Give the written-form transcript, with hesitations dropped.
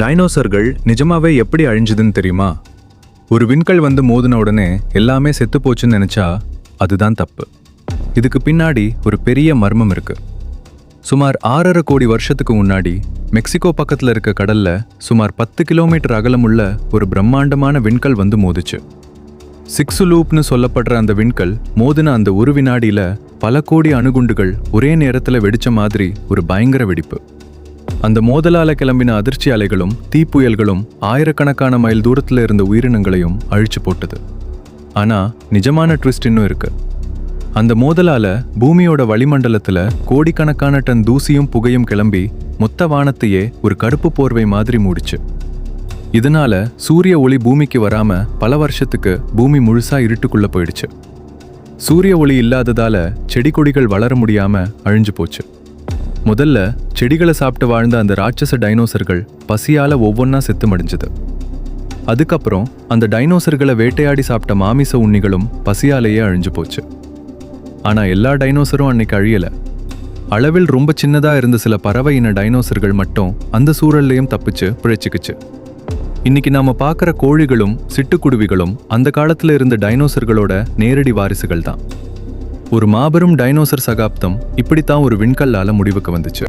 டைனோசர்கள் நிஜமாவே எப்படி அழிஞ்சுதுன்னு தெரியுமா? ஒரு விண்கல் வந்து மோதின உடனே எல்லாமே செத்து போச்சுன்னு நினைச்சா அதுதான் தப்பு. இதுக்கு பின்னாடி ஒரு பெரிய மர்மம் இருக்கு. சுமார் 6.5 கோடி வருஷத்துக்கு முன்னாடி மெக்சிகோ பக்கத்துல இருக்க கடல்ல சுமார் 10 கிலோமீட்டர் அகலமுள்ள ஒரு பிரம்மாண்டமான விண்கல் வந்து மோதிச்சு. சிக்ஸுலூப்னு சொல்லப்படுற அந்த விண்கல் மோதின அந்த ஒரு வினாடியில பல கோடி அணுகுண்டுகள் ஒரே நேரத்துல வெடிச்ச மாதிரி ஒரு பயங்கர வெடிப்பு. அந்த மோதலால கிளம்பின அதிர்ச்சி அலைகளும் தீப்புயல்களும் ஆயிரக்கணக்கான மைல் தூரத்துல இருந்த உயிரினங்களையும் அழிச்சு போட்டது. ஆனா நிஜமான ட்விஸ்ட் இன்னும் இருக்கு. அந்த மோதலால பூமியோட வளிமண்டலத்துல கோடிக்கணக்கான டன் தூசியும் புகையும் கிளம்பி மொத்த வானத்தையே ஒரு கருப்பு போர்வை மாதிரி மூடிச்சு. இதனால சூரிய ஒளி பூமிக்கு வராம பல வருஷத்துக்கு பூமி முழுசா இருட்டுக்குள்ள போயிடுச்சு. சூரிய ஒளி இல்லாததால செடி கொடிகள் வளர முடியாம அழிஞ்சு போச்சு. முதல்ல செடிகளை சாப்பிட்டு வாழ்ந்த அந்த ராட்சச டைனோசர்கள் பசியால ஒவ்வொன்னா செத்து மடிஞ்சது. அதுக்கப்புறம் அந்த டைனோசர்களை வேட்டையாடி சாப்பிட்ட மாமிச உண்ணிகளும் பசியாலேயே அழிஞ்சு போச்சு. ஆனா எல்லா டைனோசரும் அன்னைக்கு அழியல. அளவில் ரொம்ப சின்னதா இருந்த சில பறவை இன டைனோசர்கள் மட்டும் அந்த சூழல்லையும் தப்பிச்சு பிழைச்சிக்குச்சு. இன்னைக்கு நாம பார்க்குற கோழிகளும் சிட்டுக்குருவிகளும் அந்த காலத்துல இருந்த டைனோசர்களோட நேரடி வாரிசுகள் தான். ஒரு மாபெரும் டைனோசர் சகாப்தம் இப்படித்தான் ஒரு விண்கல்லால முடிவுக்கு வந்துச்சு.